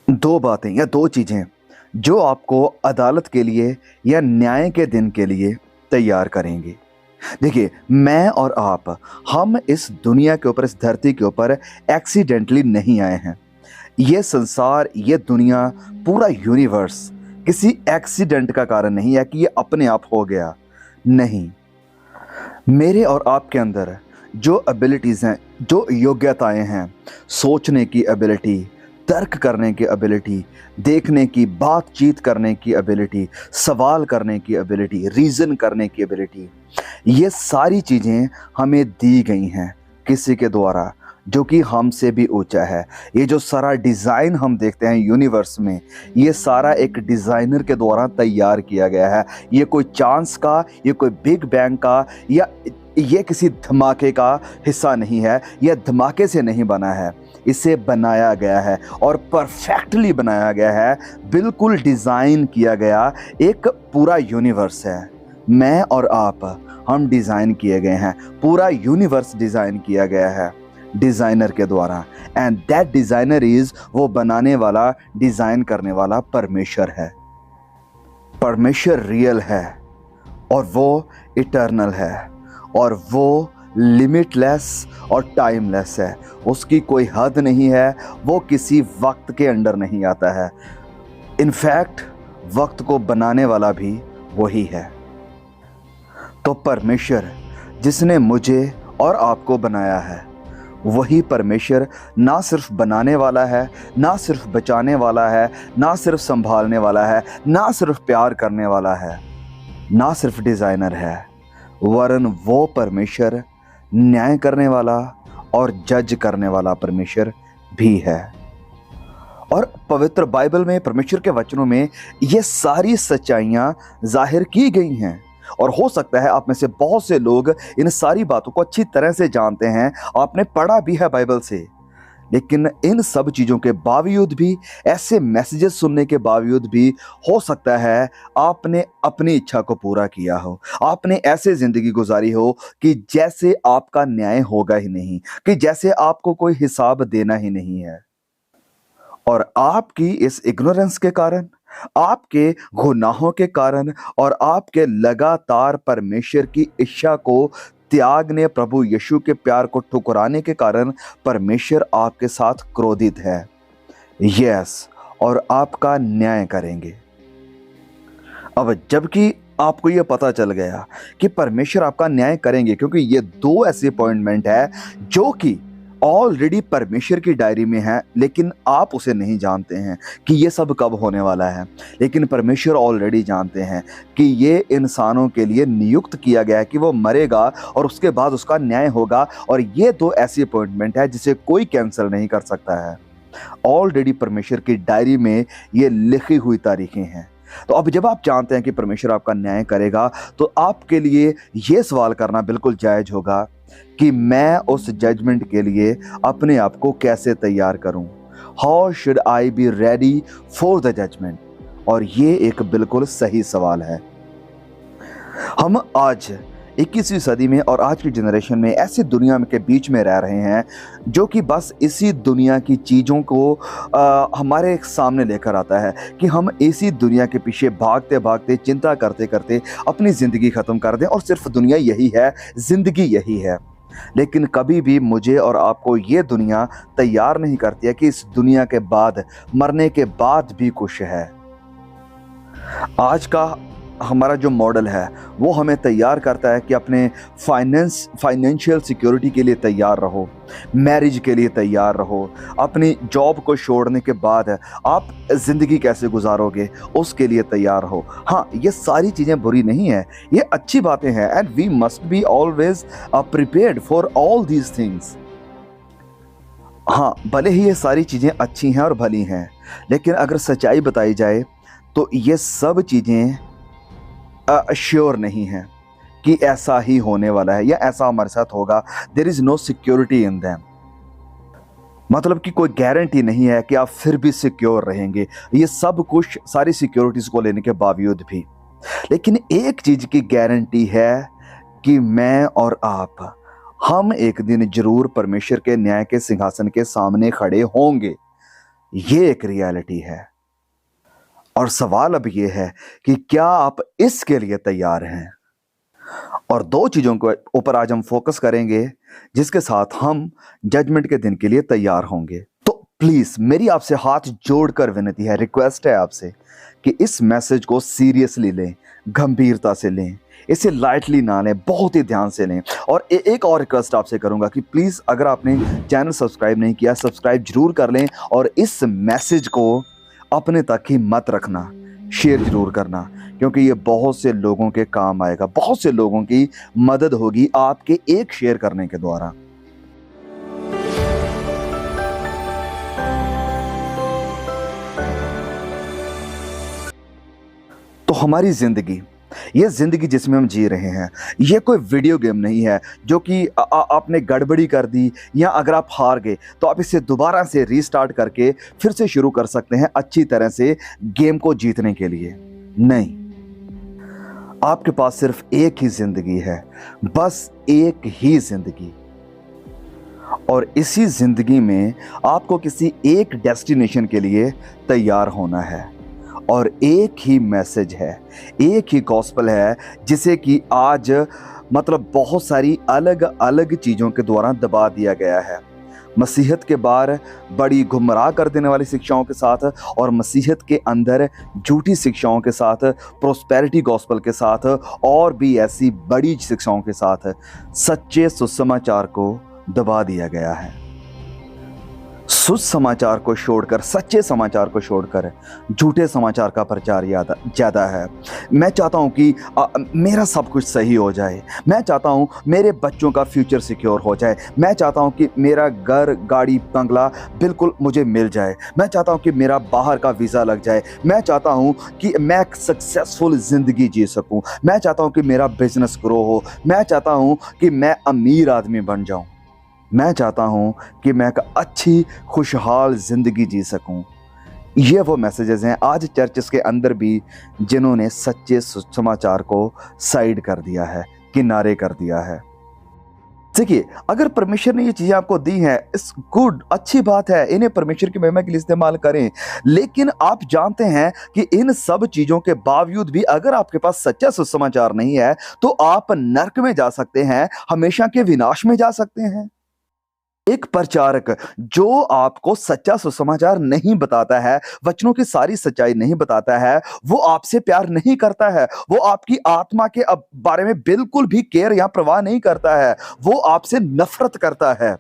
दो बातें या दो चीज़ें जो आपको अदालत के लिए या न्याय के दिन के लिए तैयार करेंगी। देखिए, मैं और आप, हम इस दुनिया के ऊपर, इस धरती के ऊपर एक्सीडेंटली नहीं आए हैं। ये संसार, ये दुनिया, पूरा यूनिवर्स किसी एक्सीडेंट का कारण नहीं है कि ये अपने आप हो गया। नहीं, मेरे और आपके अंदर जो एबिलिटीज़ हैं, जो योग्यताएं हैं, सोचने की एबिलिटी, तर्क करने की एबिलिटी, देखने की, बातचीत करने की एबिलिटी, सवाल करने की एबिलिटी, रीज़न करने की एबिलिटी, ये सारी चीज़ें हमें दी गई हैं किसी के द्वारा जो कि हमसे भी ऊंचा है। ये जो सारा डिज़ाइन हम देखते हैं यूनिवर्स में, ये सारा एक डिज़ाइनर के द्वारा तैयार किया गया है। ये कोई चांस का, ये कोई बिग बैंग का, या ये किसी धमाके का हिस्सा नहीं है। यह धमाके से नहीं बना है, इसे बनाया गया है और परफेक्टली बनाया गया है। बिल्कुल डिज़ाइन किया गया एक पूरा यूनिवर्स है। मैं और आप, हम डिज़ाइन किए गए हैं। पूरा यूनिवर्स डिज़ाइन किया गया है डिज़ाइनर के द्वारा, एंड दैट डिज़ाइनर इज़, वो बनाने वाला, डिज़ाइन करने वाला परमेश्वर है। परमेश्वर रियल है और वो इटर्नल है और वो लिमिटलेस और टाइमलेस है। उसकी कोई हद नहीं है, वो किसी वक्त के अंडर नहीं आता है। इनफैक्ट वक्त को बनाने वाला भी वही है। तो परमेश्वर जिसने मुझे और आपको बनाया है, वही परमेश्वर ना सिर्फ बनाने वाला है, ना सिर्फ बचाने वाला है, ना सिर्फ संभालने वाला है, ना सिर्फ प्यार करने वाला है, ना सिर्फ डिज़ाइनर है, वरन वो परमेश्वर न्याय करने वाला और जज करने वाला परमेश्वर भी है। और पवित्र बाइबल में, परमेश्वर के वचनों में ये सारी सच्चाइयाँ जाहिर की गई हैं। और हो सकता है आप में से बहुत से लोग इन सारी बातों को अच्छी तरह से जानते हैं, आपने पढ़ा भी है बाइबल से, लेकिन इन सब चीज़ों के बावजूद भी, ऐसे मैसेजेस सुनने के बावजूद भी, हो सकता है आपने अपनी इच्छा को पूरा किया हो, आपने ऐसे ज़िंदगी गुजारी हो कि जैसे आपका न्याय होगा ही नहीं, कि जैसे आपको कोई हिसाब देना ही नहीं है। और आपकी इस इग्नोरेंस के कारण, आपके गुनाहों के कारण और आपके लगातार परमेश्वर की इच्छा को त्यागने, प्रभु यीशु के प्यार को ठुकराने के कारण परमेश्वर आपके साथ क्रोधित है। यस, और आपका न्याय करेंगे। अब जबकि आपको यह पता चल गया कि परमेश्वर आपका न्याय करेंगे, क्योंकि ये दो ऐसे अपॉइंटमेंट है जो कि ऑलरेडी परमेश्वर की डायरी में है, लेकिन आप उसे नहीं जानते हैं कि ये सब कब होने वाला है। लेकिन परमेश्वर ऑलरेडी जानते हैं कि ये इंसानों के लिए नियुक्त किया गया है कि वो मरेगा और उसके बाद उसका न्याय होगा। और ये दो ऐसी अपॉइंटमेंट है जिसे कोई कैंसिल नहीं कर सकता है। ऑलरेडी परमेश्वर की डायरी में ये लिखी हुई तारीखें हैं। तो अब जब आप जानते हैं कि परमेश्वर आपका न्याय करेगा, तो आपके लिए ये सवाल करना बिल्कुल जायज़ होगा कि मैं उस जजमेंट के लिए अपने आप को कैसे तैयार करूं। How should I be ready for the judgment? और ये एक बिल्कुल सही सवाल है। हम आज 21वीं सदी में और आज की जनरेशन में ऐसी दुनिया के बीच में रह रहे हैं जो कि बस इसी दुनिया की चीज़ों को हमारे सामने लेकर आता है कि हम इसी दुनिया के पीछे भागते भागते, चिंता करते करते अपनी ज़िंदगी ख़त्म कर दें, और सिर्फ दुनिया यही है, ज़िंदगी यही है। लेकिन कभी भी मुझे और आपको ये दुनिया तैयार नहीं करती है कि इस दुनिया के बाद, मरने के बाद भी कुछ है। आज का हमारा जो मॉडल है वो हमें तैयार करता है कि अपने फाइनेंशियल सिक्योरिटी के लिए तैयार रहो, मैरिज के लिए तैयार रहो, अपनी जॉब को छोड़ने के बाद आप ज़िंदगी कैसे गुजारोगे उसके लिए तैयार हो। हाँ, ये सारी चीज़ें बुरी नहीं है, ये अच्छी बातें हैं, and we must be always prepared for all these things. हाँ, भले ही ये सारी चीज़ें अच्छी हैं और भली हैं, लेकिन अगर सच्चाई बताई जाए तो ये सब चीज़ें श्योर नहीं है कि ऐसा ही होने वाला है या ऐसा हमारे साथ होगा। There is no security in them. मतलब कि कोई गारंटी नहीं है कि आप फिर भी सिक्योर रहेंगे, ये सब कुछ, सारी सिक्योरिटीज़ को लेने के बावजूद भी। लेकिन एक चीज़ की गारंटी है कि मैं और आप, हम एक दिन जरूर परमेश्वर के न्याय के सिंहासन के सामने खड़े होंगे। ये एक रियलिटी है। और सवाल अब ये है कि क्या आप इसके लिए तैयार हैं? और दो चीजों के ऊपर आज हम फोकस करेंगे जिसके साथ हम जजमेंट के दिन के लिए तैयार होंगे। तो प्लीज मेरी आपसे हाथ जोड़कर विनती है, रिक्वेस्ट है आपसे कि इस मैसेज को सीरियसली लें, गंभीरता से लें, इसे लाइटली ना लें, बहुत ही ध्यान से लें। और एक और रिक्वेस्ट आपसे करूंगा कि प्लीज अगर आपने चैनल सब्सक्राइब नहीं किया, सब्सक्राइब जरूर कर लें और इस मैसेज को अपने तक ही मत रखना, शेयर जरूर करना, क्योंकि ये बहुत से लोगों के काम आएगा, बहुत से लोगों की मदद होगी आपके एक शेयर करने के द्वारा। तो हमारी जिंदगी, ये जिंदगी जिसमें हम जी रहे हैं, ये कोई वीडियो गेम नहीं है जो कि आपने गड़बड़ी कर दी या अगर आप हार गए तो आप इसे दोबारा से रीस्टार्ट करके फिर से शुरू कर सकते हैं अच्छी तरह से गेम को जीतने के लिए। नहीं, आपके पास सिर्फ एक ही जिंदगी है, बस एक ही जिंदगी। और इसी जिंदगी में आपको किसी एक डेस्टिनेशन के लिए तैयार होना है और एक ही मैसेज है, एक ही गॉस्पेल है जिसे कि आज मतलब बहुत सारी अलग अलग चीज़ों के द्वारा दबा दिया गया है। मसीहत के बाहर बड़ी गुमराह कर देने वाली शिक्षाओं के साथ और मसीहत के अंदर झूठी शिक्षाओं के साथ, प्रोस्पेरिटी गॉस्पेल के साथ और भी ऐसी बड़ी शिक्षाओं के साथ सच्चे सुसमाचार को दबा दिया गया है। सुसमाचार को छोड़कर, सच्चे समाचार को छोड़कर झूठे समाचार का प्रचार ज़्यादा है। मैं चाहता हूं कि मेरा सब कुछ सही हो जाए, मैं चाहता हूं मेरे बच्चों का फ्यूचर सिक्योर हो जाए, मैं चाहता हूं कि मेरा घर, गाड़ी, बंगला बिल्कुल मुझे मिल जाए, मैं चाहता हूं कि मेरा बाहर का वीज़ा लग जाए, मैं चाहता हूं कि मैं एक सक्सेसफुल ज़िंदगी जी सकूं, मैं चाहता हूं कि मेरा बिजनेस ग्रो हो, मैं चाहता हूं कि मैं अमीर आदमी बन जाऊं, मैं चाहता हूं कि मैं एक अच्छी खुशहाल ज़िंदगी जी सकूं। ये वो मैसेजेस हैं आज चर्चेस के अंदर भी जिन्होंने सच्चे समाचार को साइड कर दिया है, किनारे कर दिया है। देखिए, अगर परमेश्वर ने ये चीज़ें आपको दी हैं, इट्स गुड, अच्छी बात है, इन्हें परमेश्वर की महिमा के लिए इस्तेमाल करें। लेकिन आप जानते हैं कि इन सब चीज़ों के बावजूद भी अगर आपके पास सच्चा सुसमाचार नहीं है तो आप नर्क में जा सकते हैं, हमेशा के विनाश में जा सकते हैं। एक प्रचारक जो आपको सच्चा सुसमाचार नहीं बताता है, वचनों की सारी सच्चाई नहीं बताता है, वो आपसे प्यार नहीं करता है, वो आपकी आत्मा के बारे में बिल्कुल भी केयर या परवाह नहीं करता है, वो आपसे नफरत करता है।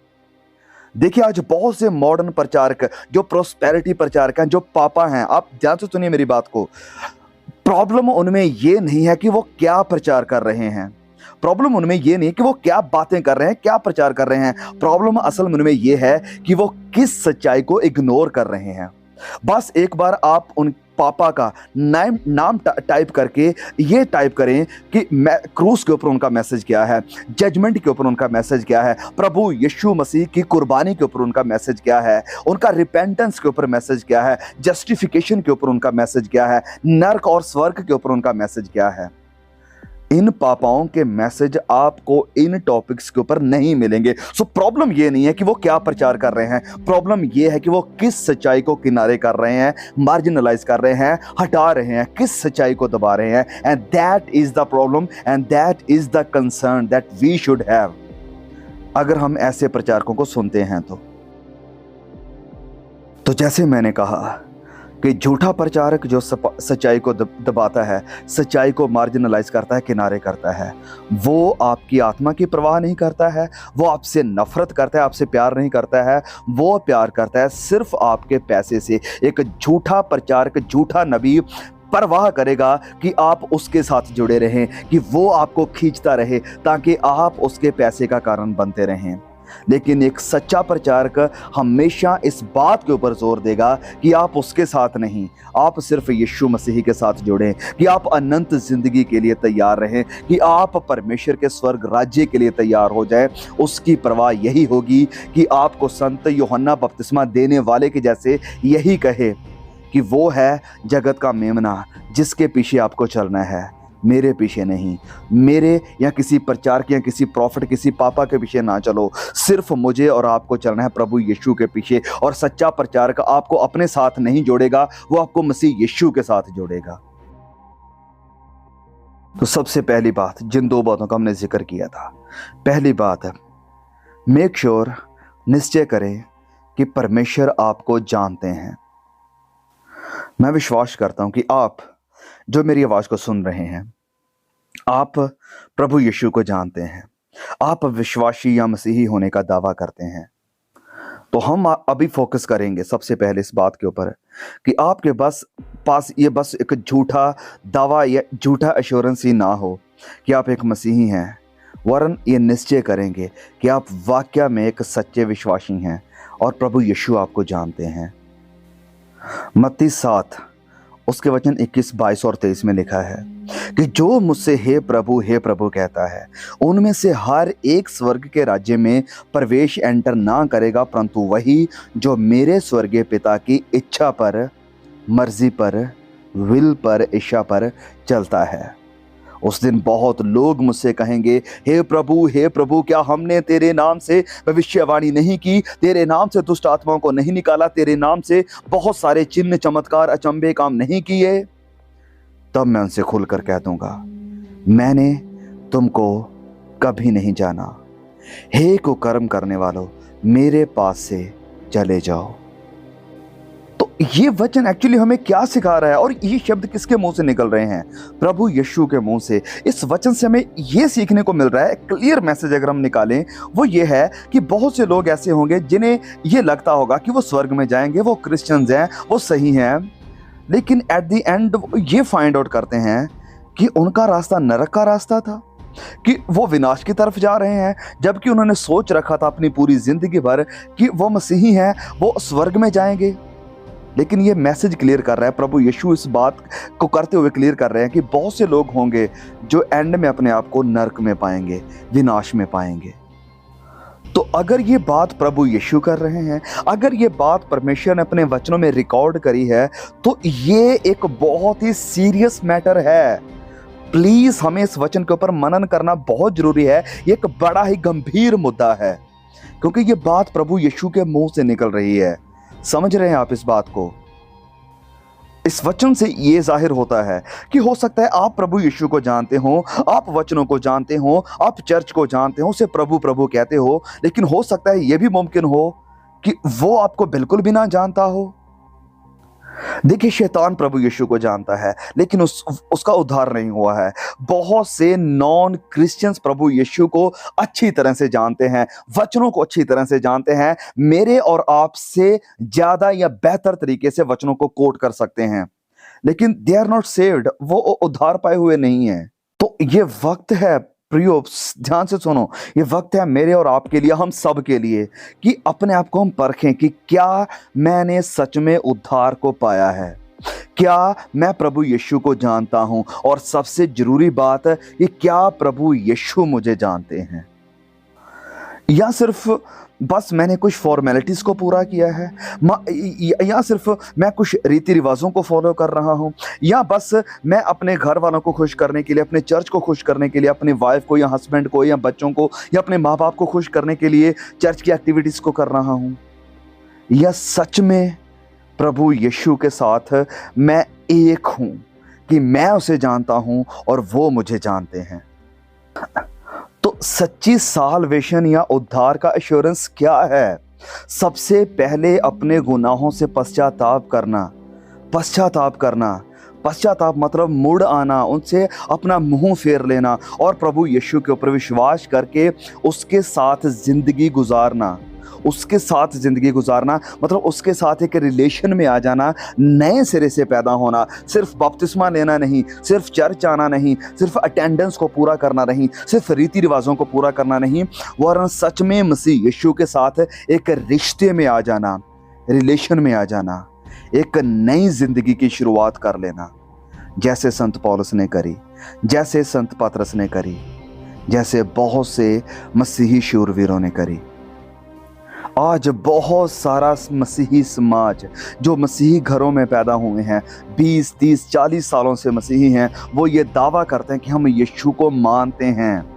देखिए, आज बहुत से मॉडर्न प्रचारक जो प्रोस्पेरिटी प्रचारक हैं, जो पापा हैं, आप ध्यान से सुनिए मेरी बात को। प्रॉब्लम उनमें ये नहीं है कि वो क्या प्रचार कर रहे हैं, प्रॉब्लम उनमें ये नहीं है कि वो क्या बातें कर रहे हैं, क्या प्रचार कर रहे हैं, प्रॉब्लम असल में उनमें ये है कि वो किस सच्चाई को इग्नोर कर रहे हैं। बस एक बार आप उन पापा का नाम टाइप करके ये टाइप करें कि क्रूस के ऊपर उनका मैसेज क्या है, जजमेंट के ऊपर उनका मैसेज क्या है, प्रभु यीशु मसीह की कुर्बानी के ऊपर उनका मैसेज क्या है, उनका रिपेंटेंस के ऊपर मैसेज क्या है, जस्टिफिकेशन के ऊपर उनका मैसेज क्या है, नर्क और स्वर्ग के ऊपर उनका मैसेज क्या है। इन पापाओं के मैसेज आपको इन टॉपिक्स के ऊपर नहीं मिलेंगे। सो प्रॉब्लम ये नहीं है कि वो क्या प्रचार कर रहे हैं, प्रॉब्लम ये है कि वो किस सच्चाई को किनारे कर रहे हैं, मार्जिनलाइज कर रहे हैं, हटा रहे हैं, किस सच्चाई को दबा रहे हैं। And that is the problem and that is the concern that we should have. अगर हम ऐसे प्रचारकों को सुनते हैं तो जैसे मैंने कहा कि झूठा प्रचारक जो सच्चाई को दबाता है, सच्चाई को मार्जिनलाइज करता है, किनारे करता है, वो आपकी आत्मा की परवाह नहीं करता है, वो आपसे नफरत करता है, आपसे प्यार नहीं करता है, वो प्यार करता है सिर्फ आपके पैसे से। एक झूठा प्रचारक, झूठा नबी परवाह करेगा कि आप उसके साथ जुड़े रहें, कि वो आपको खींचता रहे ताकि आप उसके पैसे का कारण बनते रहें। लेकिन एक सच्चा प्रचारक हमेशा इस बात के ऊपर जोर देगा कि आप उसके साथ नहीं, आप सिर्फ यीशु मसीह के साथ जुड़ें, कि आप अनंत जिंदगी के लिए तैयार रहें, कि आप परमेश्वर के स्वर्ग राज्य के लिए तैयार हो जाएं। उसकी परवाह यही होगी कि आपको संत यूहन्ना बपतिस्मा देने वाले के जैसे यही कहे कि वो है जगत का मेमना जिसके पीछे आपको चलना है। मेरे पीछे नहीं, मेरे या किसी प्रचारक या किसी प्रॉफिट, किसी पापा के पीछे ना चलो, सिर्फ मुझे और आपको चलना है प्रभु यीशु के पीछे। और सच्चा प्रचारक आपको अपने साथ नहीं जोड़ेगा, वो आपको मसीह यीशु के साथ जोड़ेगा। तो सबसे पहली बात, जिन दो बातों का हमने जिक्र किया था, पहली बात है मेक श्योर, निश्चय करें कि परमेश्वर आपको जानते हैं। मैं विश्वास करता हूं कि आप जो मेरी आवाज को सुन रहे हैं, आप प्रभु यीशु को जानते हैं, आप विश्वासी या मसीही होने का दावा करते हैं। तो हम अभी फोकस करेंगे सबसे पहले इस बात के ऊपर कि आपके पास ये बस एक झूठा दावा या झूठा एश्योरेंस ही ना हो कि आप एक मसीही हैं, वरन ये निश्चय करेंगे कि आप वाकया में एक सच्चे विश्वासी हैं और प्रभु यीशु आपको जानते हैं। मत्ती 7 उसके वचन 21, 22 और 23 में लिखा है कि जो मुझसे हे प्रभु कहता है, उनमें से हर एक स्वर्ग के राज्य में प्रवेश एंटर ना करेगा, परंतु वही जो मेरे स्वर्गीय पिता की इच्छा पर, मर्जी पर, विल पर, इच्छा पर चलता है। उस दिन बहुत लोग मुझसे कहेंगे, हे प्रभु, क्या हमने तेरे नाम से भविष्यवाणी नहीं की, तेरे नाम से दुष्ट आत्माओं को नहीं निकाला, तेरे नाम से बहुत सारे चिन्ह, चमत्कार, अचंभे काम नहीं किए? तब मैं उनसे खुलकर कह दूंगा, मैंने तुमको कभी नहीं जाना। हे कुकर्म करने वालों, मेरे पास से चले जाओ। तो ये वचन एक्चुअली हमें क्या सिखा रहा है, और ये शब्द किसके मुंह से निकल रहे हैं? प्रभु यीशु के मुंह से। इस वचन से हमें ये सीखने को मिल रहा है, क्लियर मैसेज अगर हम निकालें वो ये है कि बहुत से लोग ऐसे होंगे जिन्हें ये लगता होगा कि वो स्वर्ग में जाएंगे, वो क्रिश्चियंस हैं, वो सही हैं, लेकिन एट द एंड ये फाइंड आउट करते हैं कि उनका रास्ता नरक का रास्ता था, कि वो विनाश की तरफ जा रहे हैं, जबकि उन्होंने सोच रखा था अपनी पूरी जिंदगी भर कि वो मसीही हैं, वो स्वर्ग में जाएंगे। लेकिन ये मैसेज क्लियर कर रहा है, प्रभु यीशु इस बात को करते हुए क्लियर कर रहे हैं कि बहुत से लोग होंगे जो एंड में अपने आप को नरक में पाएंगे, विनाश में पाएंगे। तो अगर ये बात प्रभु यीशु कर रहे हैं, अगर ये बात परमेश्वर ने अपने वचनों में रिकॉर्ड करी है, तो ये एक बहुत ही सीरियस मैटर है। प्लीज हमें इस वचन के ऊपर मनन करना बहुत जरूरी है। ये एक बड़ा ही गंभीर मुद्दा है, क्योंकि ये बात प्रभु यीशु के मुंह से निकल रही है। समझ रहे हैं आप इस बात को? इस वचन से ये जाहिर होता है कि हो सकता है आप प्रभु यीशु को जानते हो, आप वचनों को जानते हो, आप चर्च को जानते हो, उसे प्रभु प्रभु कहते हो, लेकिन हो सकता है यह भी मुमकिन हो कि वो आपको बिल्कुल भी ना जानता हो। देखिए, शैतान प्रभु यीशु को जानता है, लेकिन उसका उद्धार नहीं हुआ है। बहुत से नॉन क्रिश्चियंस प्रभु यीशु को अच्छी तरह से जानते हैं, वचनों को अच्छी तरह से जानते हैं, मेरे और आपसे ज्यादा या बेहतर तरीके से वचनों को कोट कर सकते हैं, लेकिन दे आर नॉट सेव्ड, वो उद्धार पाए हुए नहीं है। तो ये वक्त है, प्रियो ध्यान से सुनो, ये वक्त है मेरे और आपके लिए, हम सब के लिए, कि अपने आप को हम परखें कि क्या मैंने सच में उद्धार को पाया है, क्या मैं प्रभु यीशु को जानता हूं, और सबसे जरूरी बात है कि क्या प्रभु यीशु मुझे जानते हैं, या सिर्फ बस मैंने कुछ फॉर्मेलिटीज को पूरा किया है, या सिर्फ मैं कुछ रीति रिवाजों को फॉलो कर रहा हूं, या बस मैं अपने घर वालों को खुश करने के लिए, अपने चर्च को खुश करने के लिए, अपने वाइफ को या हस्बैंड को या बच्चों को या अपने माँ बाप को खुश करने के लिए चर्च की एक्टिविटीज को कर रहा हूं, या सच में प्रभु यीशु के साथ मैं एक हूं, कि मैं उसे जानता हूं और वो मुझे जानते हैं। तो सच्ची साल्वेशन या उद्धार का एश्योरेंस क्या है? सबसे पहले अपने गुनाहों से पश्चाताप करना, पश्चाताप मतलब मुड़ आना, उनसे अपना मुंह फेर लेना और प्रभु यीशु के ऊपर विश्वास करके उसके साथ जिंदगी गुजारना, मतलब उसके साथ एक रिलेशन में आ जाना, नए सिरे से पैदा होना। सिर्फ बपतिस्मा लेना नहीं, सिर्फ चर्च आना नहीं, सिर्फ अटेंडेंस को पूरा करना नहीं, सिर्फ रीति रिवाजों को पूरा करना नहीं, वरन सच में मसीह यीशु के साथ एक रिश्ते में आ जाना, रिलेशन में आ जाना, एक नई जिंदगी की शुरुआत कर लेना, जैसे संत पौलुस ने करी, जैसे संत पतरस ने करी, जैसे बहुत से मसीही शूरवीरों ने करी। आज बहुत सारा मसीही समाज जो मसीही घरों में पैदा हुए हैं, 20, 30, 40 सालों से मसीही हैं, वो ये दावा करते हैं कि हम यीशु को मानते हैं।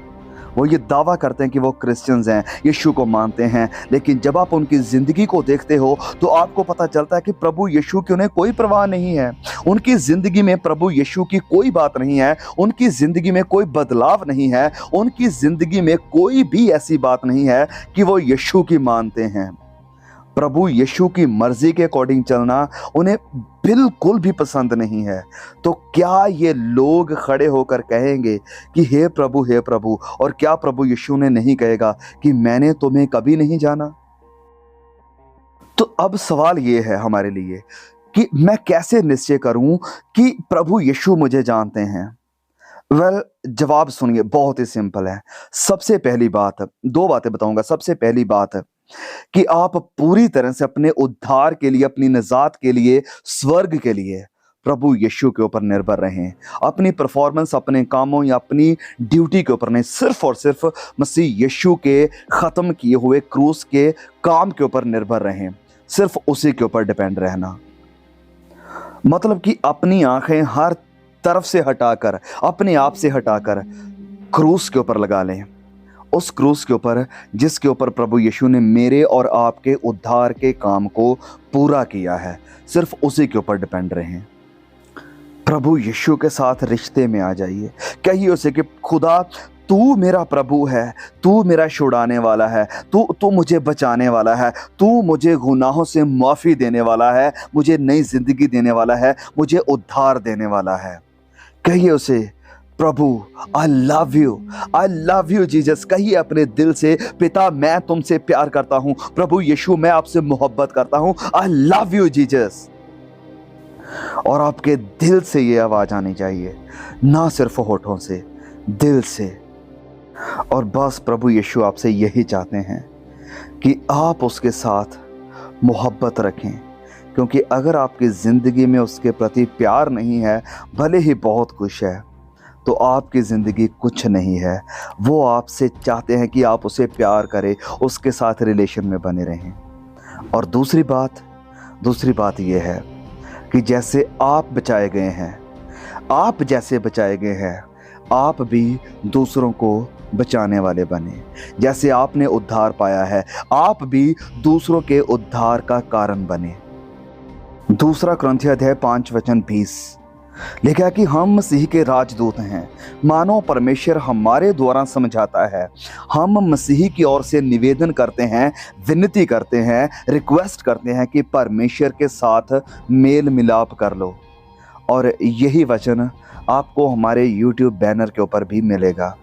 वो ये दावा करते हैं कि वो क्रिश्चियंस हैं, यीशु को मानते हैं। लेकिन जब आप उनकी ज़िंदगी को देखते हो तो आपको पता चलता है कि प्रभु यीशु की उन्हें कोई परवाह नहीं है। उनकी ज़िंदगी में प्रभु यीशु की कोई बात नहीं है, उनकी ज़िंदगी में कोई बदलाव नहीं है, उनकी ज़िंदगी में कोई भी ऐसी बात नहीं है कि वो यीशु की मानते हैं। प्रभु यीशु की मर्जी के अकॉर्डिंग चलना उन्हें बिल्कुल भी पसंद नहीं है। तो क्या ये लोग खड़े होकर कहेंगे कि हे प्रभु, और क्या प्रभु यीशु ने नहीं कहेगा कि मैंने तुम्हें कभी नहीं जाना? तो अब सवाल ये है हमारे लिए कि मैं कैसे निश्चय करूं कि प्रभु यीशु मुझे जानते हैं? जवाब सुनिए, बहुत ही सिंपल है। सबसे पहली बात, दो बातें बताऊंगा। सबसे पहली बात कि आप पूरी तरह से अपने उद्धार के लिए, अपनी निजात के लिए, स्वर्ग के लिए प्रभु यीशु के ऊपर निर्भर रहें। अपनी परफॉर्मेंस, अपने कामों या अपनी ड्यूटी के ऊपर नहीं, सिर्फ और सिर्फ मसीह यीशु के ख़त्म किए हुए क्रूस के काम के ऊपर निर्भर रहें। सिर्फ उसी के ऊपर डिपेंड रहना, मतलब कि अपनी आंखें हर तरफ से हटाकर, अपने आप से हटाकर क्रूस के ऊपर लगा लें। उस क्रूस के ऊपर जिसके ऊपर प्रभु यीशु ने मेरे और आपके उद्धार के काम को पूरा किया है, सिर्फ उसी के ऊपर डिपेंड रहें। प्रभु यीशु के साथ रिश्ते में आ जाइए। कहिए उसे कि खुदा, तू मेरा प्रभु है, तू मेरा छुड़ाने वाला है, तू मुझे बचाने वाला है, तू मुझे गुनाहों से माफ़ी देने वाला है, मुझे नई ज़िंदगी देने वाला है, मुझे उद्धार देने वाला है। कहिए उसे, प्रभु आई लव यू जीसस। कहिए अपने दिल से, पिता मैं तुमसे प्यार करता हूँ, प्रभु यीशु मैं आपसे मोहब्बत करता हूँ, आई लव यू जीसस। और आपके दिल से ये आवाज़ आनी चाहिए, ना सिर्फ होठों से, दिल से। और बस प्रभु यीशु आपसे यही चाहते हैं कि आप उसके साथ मोहब्बत रखें, क्योंकि अगर आपकी ज़िंदगी में उसके प्रति प्यार नहीं है, भले ही बहुत कुछ है, तो आपकी ज़िंदगी कुछ नहीं है। वो आपसे चाहते हैं कि आप उसे प्यार करें, उसके साथ रिलेशन में बने रहें। और दूसरी बात ये है कि जैसे आप बचाए गए हैं, आप जैसे बचाए गए हैं, आप भी दूसरों को बचाने वाले बने। जैसे आपने उद्धार पाया है, आप भी दूसरों के उद्धार का कारण बने। 2 कुरिन्थियों अध्याय 5:20 लिखा कि हम मसीह के राजदूत हैं, मानो परमेश्वर हमारे द्वारा समझाता है। हम मसीह की ओर से निवेदन करते हैं, विनती करते हैं, रिक्वेस्ट करते हैं कि परमेश्वर के साथ मेल मिलाप कर लो। और यही वचन आपको हमारे YouTube बैनर के ऊपर भी मिलेगा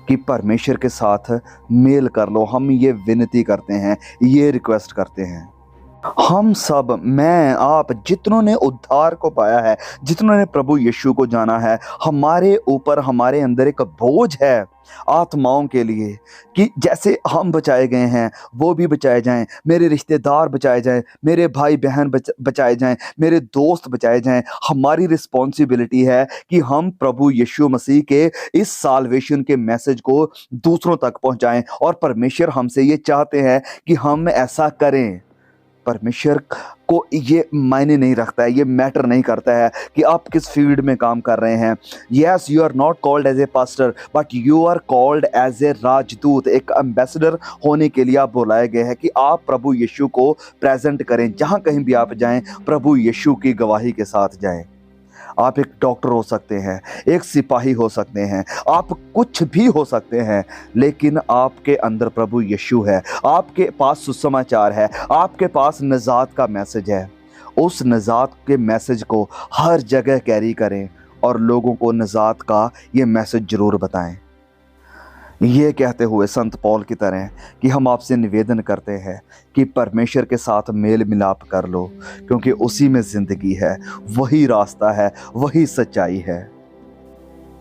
कि परमेश्वर के साथ मेल कर लो। हम ये विनती करते हैं, ये रिक्वेस्ट करते हैं। हम सब, मैं, आप, जितनों ने उद्धार को पाया है, जितनों ने प्रभु यीशु को जाना है, हमारे ऊपर, हमारे अंदर एक बोझ है आत्माओं के लिए कि जैसे हम बचाए गए हैं वो भी बचाए जाएं, मेरे रिश्तेदार बचाए जाएं, मेरे भाई बहन बचाए जाएं, मेरे दोस्त बचाए जाएं। हमारी रिस्पॉन्सिबिलिटी है कि हम प्रभु यीशु मसीह के इस साल्वेशन के मैसेज को दूसरों तक पहुंचाएं। और परमेश्वर हमसे ये चाहते हैं कि हम ऐसा करें। परमेश्वर को ये मायने नहीं रखता है, ये मैटर नहीं करता है कि आप किस फील्ड में काम कर रहे हैं। Yes, you are not called as a pastor, but you are called as a राजदूत। एक एम्बेसडर होने के लिए आप बुलाए गए हैं कि आप प्रभु यीशु को प्रेजेंट करें। जहाँ कहीं भी आप जाएं, प्रभु यीशु की गवाही के साथ जाएं। आप एक डॉक्टर हो सकते हैं, एक सिपाही हो सकते हैं, आप कुछ भी हो सकते हैं, लेकिन आपके अंदर प्रभु यीशु है, आपके पास सुसमाचार है, आपके पास निजात का मैसेज है। उस निजात के मैसेज को हर जगह कैरी करें और लोगों को निजात का ये मैसेज ज़रूर बताएं। ये कहते हुए संत पौल की तरह कि हम आपसे निवेदन करते हैं कि परमेश्वर के साथ मेल मिलाप कर लो, क्योंकि उसी में ज़िंदगी है, वही रास्ता है, वही सच्चाई है।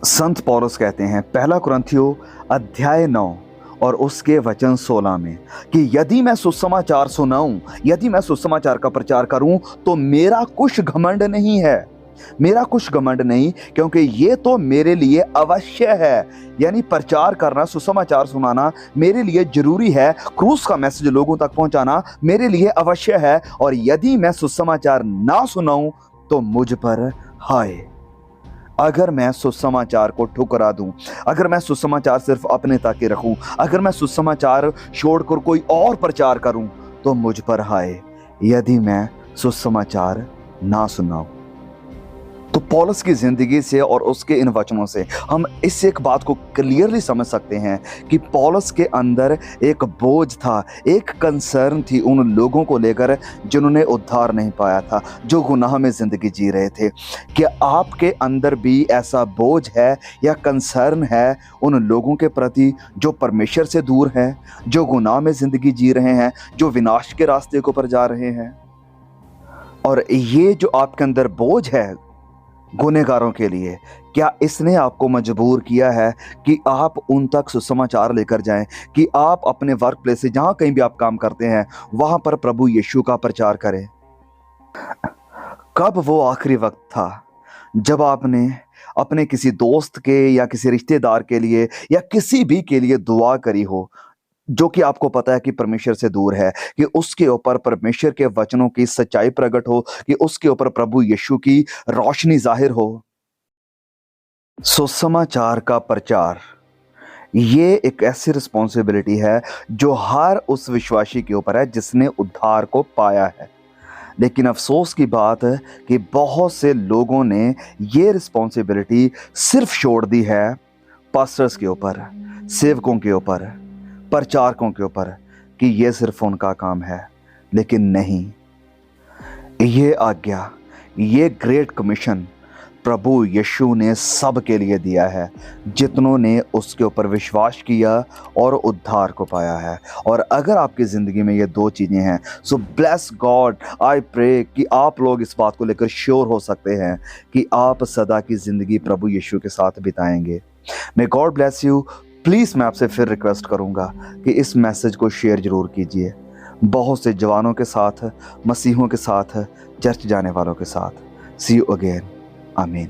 संत पौलुस कहते हैं 1 कुरिन्थियों अध्याय 9 और उसके वचन 16 में कि यदि मैं सुसमाचार सुनाऊं, यदि मैं सुसमाचार का प्रचार करूं, तो मेरा कुछ घमंड नहीं है। मेरा कुछ घमंड नहीं, क्योंकि ये तो मेरे लिए अवश्य है। यानी प्रचार करना, सुसमाचार सुनाना मेरे लिए जरूरी है। क्रूस का मैसेज लोगों तक पहुंचाना मेरे लिए अवश्य है। और यदि मैं सुसमाचार ना सुनाऊं तो मुझ पर हाय। अगर मैं सुसमाचार को ठुकरा दूं, अगर मैं सुसमाचार सिर्फ अपने तक ही रखूं, अगर मैं सुसमाचार छोड़कर कोई और प्रचार करूं तो मुझ पर हाय, यदि मैं सुसमाचार ना सुनाऊं। तो पौलुस की जिंदगी से और उसके इन वचनों से हम इस एक बात को क्लियरली समझ सकते हैं कि पौलुस के अंदर एक बोझ था, एक कंसर्न थी उन लोगों को लेकर जिन्होंने उद्धार नहीं पाया था, जो गुनाह में जिंदगी जी रहे थे। क्या आपके अंदर भी ऐसा बोझ है या कंसर्न है उन लोगों के प्रति जो परमेश्वर से दूर हैं, जो गुनाह में जिंदगी जी रहे हैं, जो विनाश के रास्ते के ऊपर जा रहे हैं? और ये जो आपके अंदर बोझ है गुनहगारों के लिए, क्या इसने आपको मजबूर किया है कि आप उन तक सुसमाचार लेकर जाएं, कि आप अपने वर्क प्लेस से जहां कहीं भी आप काम करते हैं वहां पर प्रभु यीशु का प्रचार करें? कब वो आखिरी वक्त था जब आपने अपने किसी दोस्त के या किसी रिश्तेदार के लिए या किसी भी के लिए दुआ करी हो जो कि आपको पता है कि परमेश्वर से दूर है, कि उसके ऊपर परमेश्वर के वचनों की सच्चाई प्रकट हो, कि उसके ऊपर प्रभु यीशु की रोशनी जाहिर हो? सुसमाचार का प्रचार ये एक ऐसी रिस्पॉन्सिबिलिटी है जो हर उस विश्वासी के ऊपर है जिसने उद्धार को पाया है। लेकिन अफसोस की बात है कि बहुत से लोगों ने ये रिस्पॉन्सिबिलिटी सिर्फ छोड़ दी है पास्टर्स के ऊपर, सेवकों के ऊपर, प्रचारकों के ऊपर, कि ये सिर्फ उनका काम है। लेकिन नहीं, ये आज्ञा, ये ग्रेट कमीशन प्रभु यीशु ने सब के लिए दिया है जितनों ने उसके ऊपर विश्वास किया और उद्धार को पाया है। और अगर आपकी ज़िंदगी में ये दो चीज़ें हैं, सो ब्लेस गॉड, आई प्रे कि आप लोग इस बात को लेकर श्योर हो सकते हैं कि आप सदा की ज़िंदगी प्रभु यीशु के साथ बिताएंगे। May God bless you. Please मैं आपसे फिर रिक्वेस्ट करूंगा कि इस मैसेज को शेयर ज़रूर कीजिए बहुत से जवानों के साथ, मसीहों के साथ, चर्च जाने वालों के साथ। सी यू अगेन। आमीन।